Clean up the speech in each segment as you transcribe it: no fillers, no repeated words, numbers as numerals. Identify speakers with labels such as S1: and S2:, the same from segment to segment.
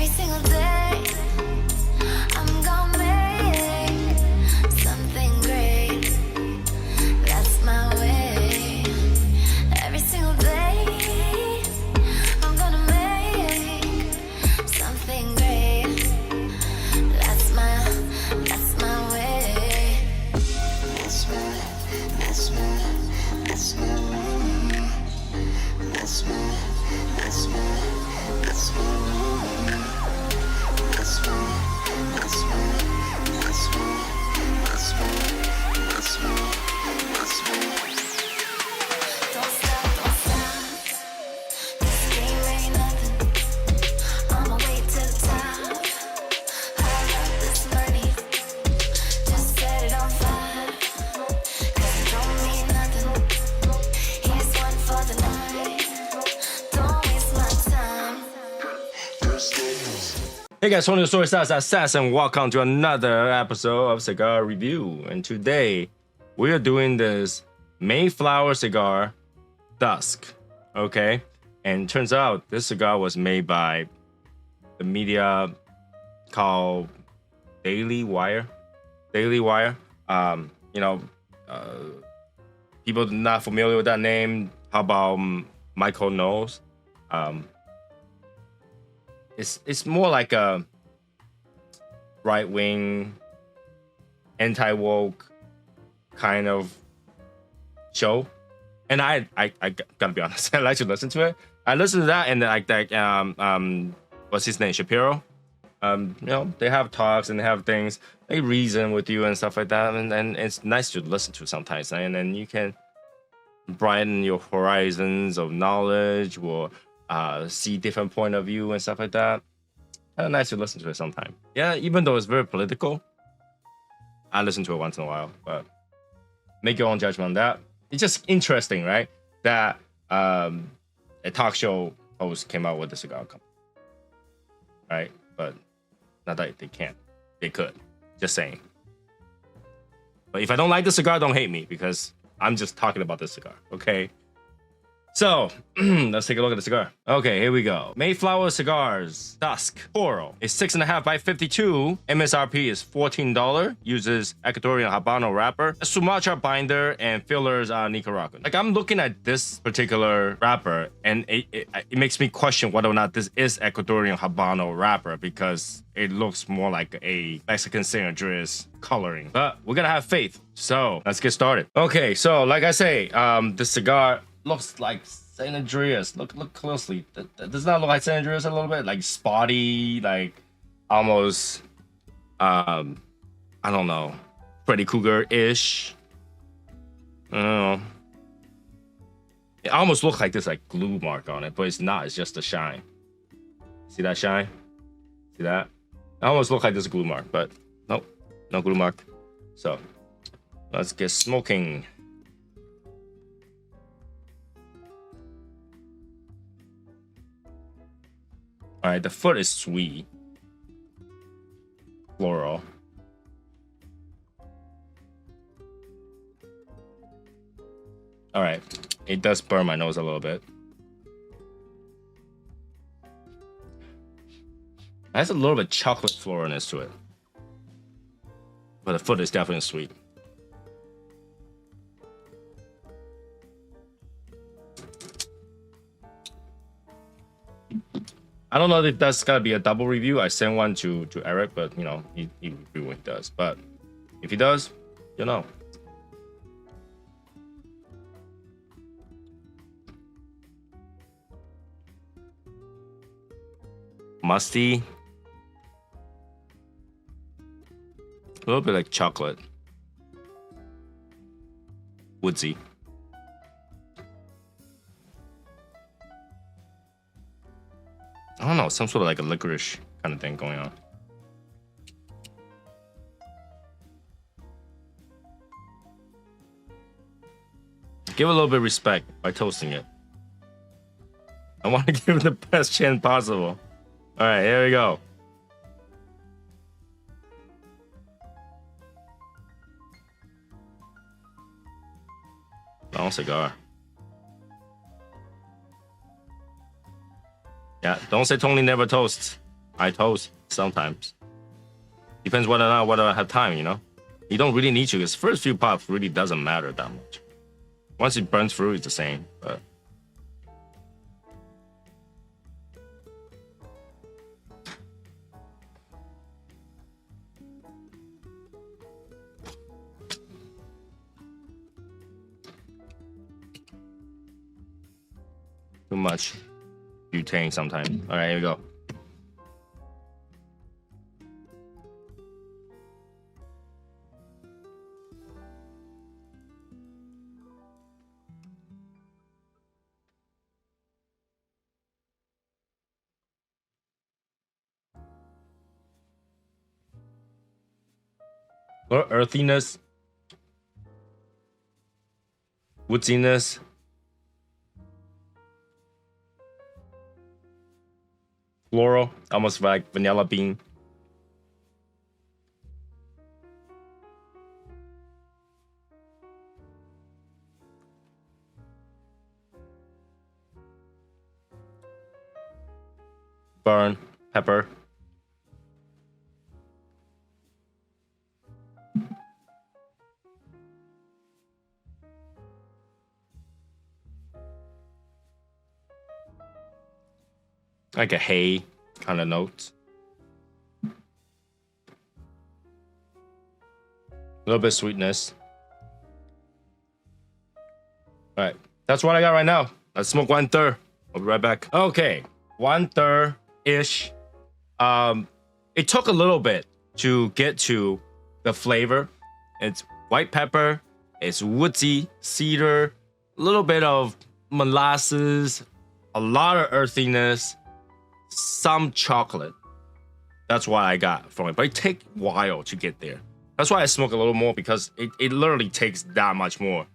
S1: Every single day, I'm gonna make something great. That's my way. Every single day, I'm gonna make something great. That's my way. That's my way. That's my way. That's my way. That's my that's my that's my that's my that's my that's my that's my don't stop. This game ain't nothing. I'ma wait to the top. Pile up this money. Just set it on fire. 'Cause it don't mean nothing. Here's one for the night.
S2: Hey guys, Tony the Soysauceassassin. Welcome to another episode of Cigar Review. And today we are doing this Mayflower cigar, Dusk. Okay, and turns out this cigar was made by the media called Daily Wire. People not familiar with that name. How about Michael knows? It's more like a right-wing, anti-woke kind of show, and I gotta be honest, I like to listen to it. I listen to that, and like that what's his name, Shapiro. They have talks and they have things. They reason with you and stuff like that, and it's nice to listen to sometimes, and then you can broaden your horizons of knowledge or see different point of view and stuff like that. Kind of nice to listen to it sometime. Yeah, even though it's very political, I listen to it once in a while, but make your own judgment on that. It's just interesting, right? That a talk show host came out with the cigar company, right? But not that they can't, they could. Just saying. But if I don't like the cigar, don't hate me, because I'm just talking about this cigar, okay? So, let's take a look at the cigar. Okay, here we go. Mayflower Cigars, Dusk, Toro. It's 6.5 by 52. MSRP is $14. Uses Ecuadorian Habano wrapper. A Sumatra binder and fillers are Nicaraguan. Like, I'm looking at this particular wrapper, and it makes me question whether or not this is Ecuadorian Habano wrapper, because it looks more like a Mexican San Andreas coloring. But we're gonna have faith. So, let's get started. Okay, so like I say, the cigar looks like San Andreas. Look closely. Does that look like San Andreas a little bit? Like spotty, like almost, I don't know, Freddy Krueger-ish. I don't know. It almost looks like there's like glue mark on it, but it's not. It's just a shine. See that shine? See that? It almost looks like there's a glue mark, but nope, no glue mark. So let's get smoking. All right, the foot is sweet, floral. All right, it does burn my nose a little bit. It has a little bit chocolate floralness to it, but the foot is definitely sweet. I don't know if that's gotta be a double review. I sent one to Eric, but you know, he review when he does. But if he does, you know. Musty. A little bit like chocolate. Woodsy. I don't know, some sort of like a licorice kind of thing going on. Give it a little bit of respect by toasting it. I want to give it the best chance possible. All right, here we go. Long cigar. Yeah, don't say Tony never toasts. I toast sometimes. Depends whether or not I have time, you know? You don't really need to, because first few puffs really doesn't matter that much. Once it burns through, it's the same, but... Too much butane sometimes. All right, here we go. A little earthiness, woodiness. Floral, almost like vanilla bean. Burn, pepper. Like a hay kind of note. A little bit of sweetness. All right, that's what I got right now. Let's smoke 1/3. I'll be right back. Okay, 1/3 ish. It took a little bit to get to the flavor. It's white pepper, it's woodsy, cedar, a little bit of molasses, a lot of earthiness, some chocolate. That's what I got from it, but it takes a while to get there. That's why I smoke a little more, because it literally takes that much more.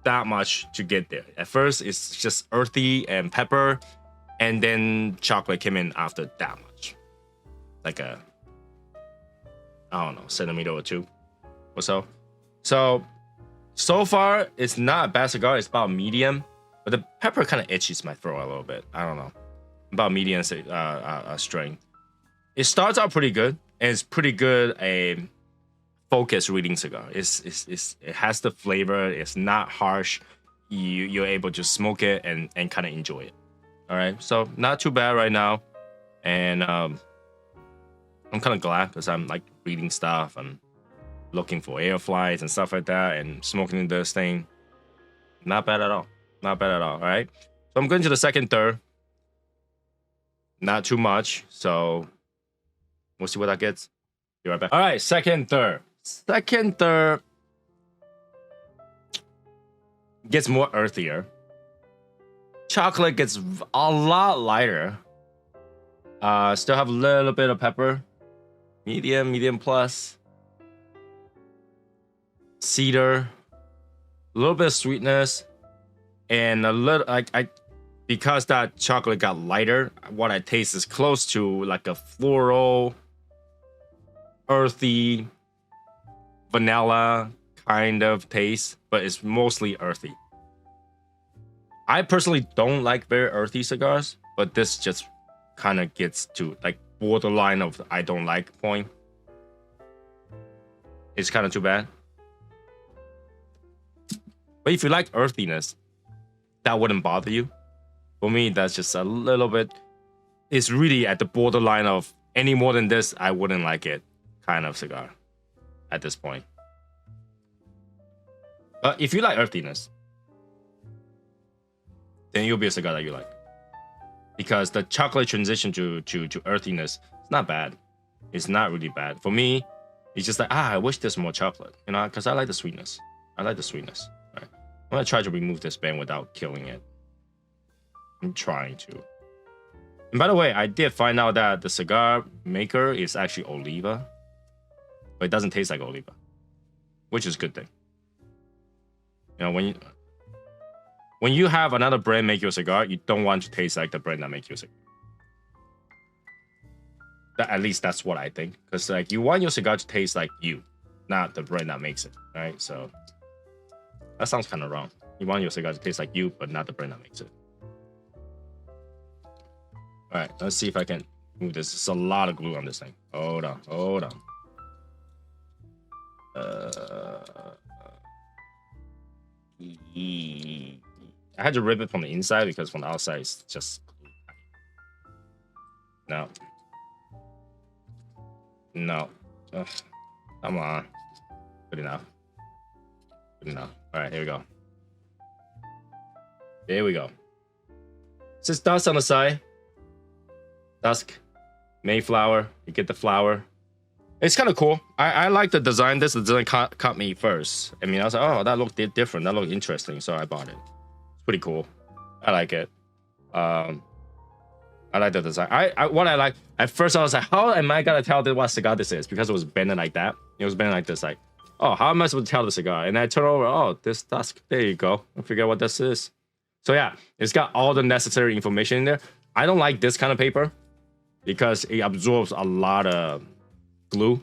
S2: That much to get there. At first, it's just earthy and pepper, and then chocolate came in after that much. Like a, I don't know, centimeter or two or so. So far, it's not a bad cigar. It's about medium, but the pepper kind of itches my throat a little bit. I don't know. About medium strength. It starts out pretty good, and it's pretty good a focus reading cigar. It has the flavor. It's not harsh. You're able to smoke it and kind of enjoy it. All right, so not too bad right now, and I'm kind of glad, because I'm like reading stuff. I'm looking for air flies and stuff like that, and smoking this thing. Not bad at all. Not bad at all. All right, so I'm going to the second third. Not too much, so we'll see what that gets. Be right back. All right, second third. Second third gets more earthier. Chocolate gets a lot lighter. Still have a little bit of pepper. Medium plus. Cedar. A little bit of sweetness. And a little, because that chocolate got lighter, what I taste is close to like a floral, earthy, vanilla kind of taste, but it's mostly earthy. I personally don't like very earthy cigars, but this just kind of gets to like borderline of I don't like point. It's kind of too bad. But if you like earthiness, that wouldn't bother you. For me, that's just a little bit. It's really at the borderline of any more than this, I wouldn't like it kind of cigar at this point. But if you like earthiness, then it'll be a cigar that you like. Because the chocolate transition to earthiness, it's not bad. It's not really bad. For me, it's just like, I wish there's more chocolate. You know, because I like the sweetness. I like the sweetness. All right. I'm going to try to remove this band without killing it. I'm trying to. And by the way, I did find out that the cigar maker is actually Oliva. But it doesn't taste like Oliva. Which is a good thing. You know, when you have another brand make your cigar, you don't want to taste like the brand that makes your cigar. At least that's what I think. Because like you want your cigar to taste like you, not the brand that makes it. Right? So that sounds kind of wrong. You want your cigar to taste like you, but not the brand that makes it. All right, let's see if I can Ooh, there's just a lot of glue on this thing. Hold on. I had to rip it from the inside because from the outside it's just no. Ugh. Come on. Good enough. All right, here we go. There we go. It says Dusk on the side. Dusk, Mayflower. You get the flower. It's kind of cool. I like the design. This design caught me first. I mean, I was like, oh, that looked different. That looked interesting. So I bought it. It's pretty cool. I like it. I like the design. What I like at first I was like, how am I gonna tell what cigar this is? Because it was bending like that. It was bending like this, like, oh, how am I supposed to tell the cigar? And I turn over, oh, this Dusk. There you go. I figure out what this is. So yeah, it's got all the necessary information in there. I don't like this kind of paper because it absorbs a lot of glue,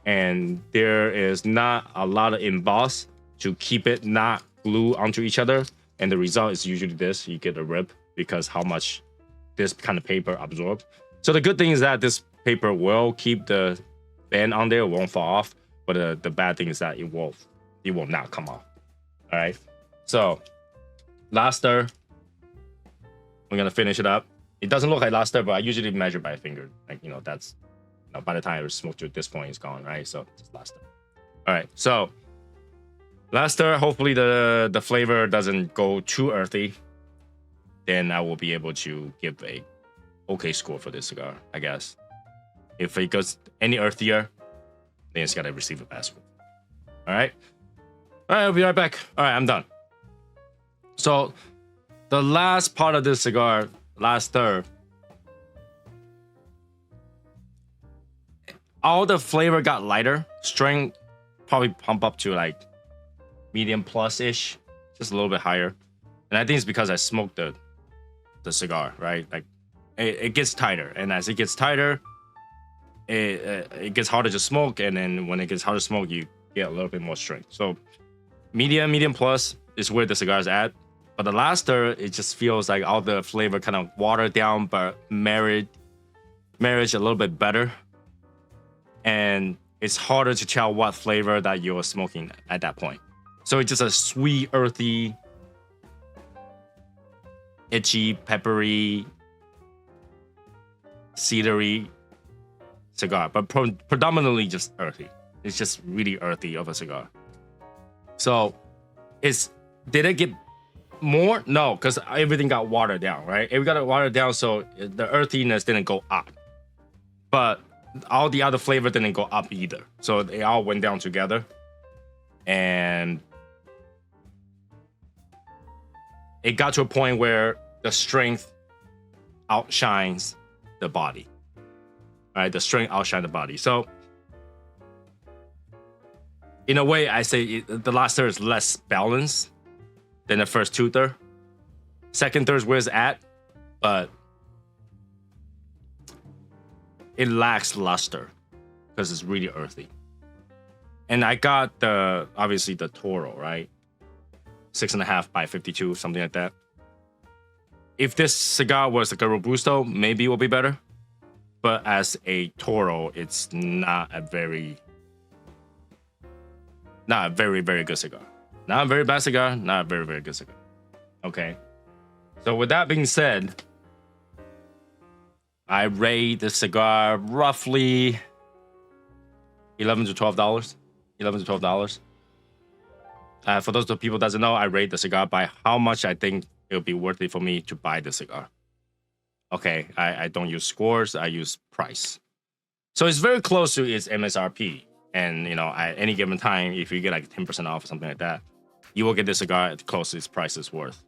S2: and there is not a lot of emboss to keep it not glue onto each other. And the result is usually this: you get a rip because how much this kind of paper absorbs. So the good thing is that this paper will keep the band on there, it won't fall off. But the bad thing is that it will not come off. All right. So last stir, we're gonna finish it up. It doesn't look like last stir, but I usually measure by finger. Like, you know, that's, you know, by the time I smoke to this point, it's gone, right? So just last stir. All right. So last stir. Hopefully the flavor doesn't go too earthy. Then I will be able to give a okay score for this cigar, I guess. If it goes any earthier, then it's gotta receive a bad score. All right. I'll be right back. All right, I'm done. So the last part of this cigar, last stir, all the flavor got lighter. Strength probably pump up to like medium plus ish, just a little bit higher. And I think it's because I smoked the cigar, right? Like it gets tighter, and as it gets tighter, it gets harder to smoke, and then when it gets harder to smoke, you get a little bit more strength. So medium plus is where the cigar is at. But the last stir, it just feels like all the flavor kind of watered down, but marriage a little bit better. And it's harder to tell what flavor that you're smoking at that point. So it's just a sweet, earthy, itchy, peppery, cedary cigar, but predominantly just earthy. It's just really earthy of a cigar. So did it get more? No, because everything got watered down, right? It got watered down, so the earthiness didn't go up. But all the other flavor didn't go up either. So they all went down together. And it got to a point where the strength outshines the body. All right, the strength outshined the body. So in a way, I say the last third is less balanced than the first two thirds. Second third is where it's at, but it lacks luster because it's really earthy. And I got obviously the Toro, right? 6.5 by 52, something like that. If this cigar was like a Robusto, maybe it will be better. But as a Toro, it's not a very, very good cigar. Not a very bad cigar, not a very, very good cigar. Okay. So with that being said, I rate the cigar roughly $11 to $12. $11 to $12. For those of people that doesn't know, I rate the cigar by how much I think it would be worth it for me to buy the cigar. Okay, I don't use scores, I use price. So it's very close to its MSRP. And, you know, at any given time, if you get like 10% off or something like that, you will get the cigar at the closest price is worth,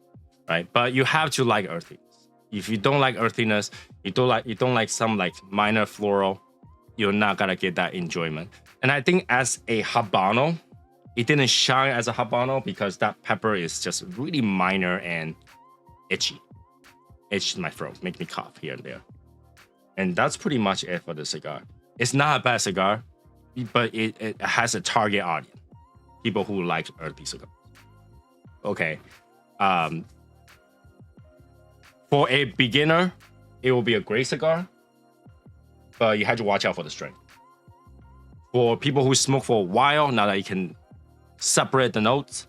S2: right? But you have to like earthiness. If you don't like earthiness, you don't like some like minor floral, you're not gonna get that enjoyment. And I think as a Habano, it didn't shine as a Habano because that pepper is just really minor and itchy. Itches my throat, make me cough here and there. And that's pretty much it for the cigar. It's not a bad cigar, but it has a target audience. People who like earthy cigars. Okay. For a beginner, it will be a great cigar. but you have to watch out for the strength. For people who smoke for a while, now that you can separate the notes,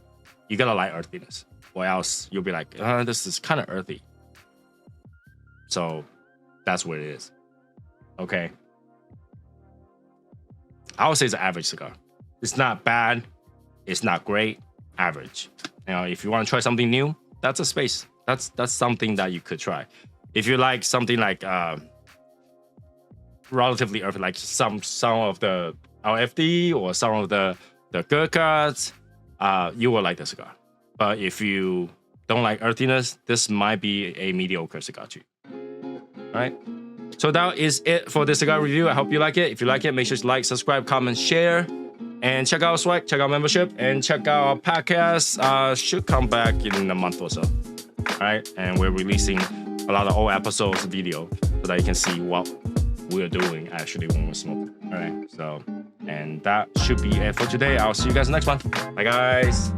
S2: you gotta like earthiness, or else you'll be like, this is kind of earthy. So that's what it is. Okay. I would say it's an average cigar. It's not bad. It's not great. Average. You know, if you want to try something new, that's a space. That's something that you could try. If you like something like relatively earthy, like some of the LFD or some of the Gurkhas, you will like the cigar. But if you don't like earthiness, this might be a mediocre cigar too. All right. So that is it for this cigar review. I hope you like it. If you like it, make sure to like, subscribe, comment, share, and check out our swag, check out membership, and check out our podcast. Should come back in a month or so. All right. And we're releasing a lot of old episodes video so that you can see what we're doing actually when we're smoking. All right. So, and that should be it for today. I'll see you guys next month. Bye, guys.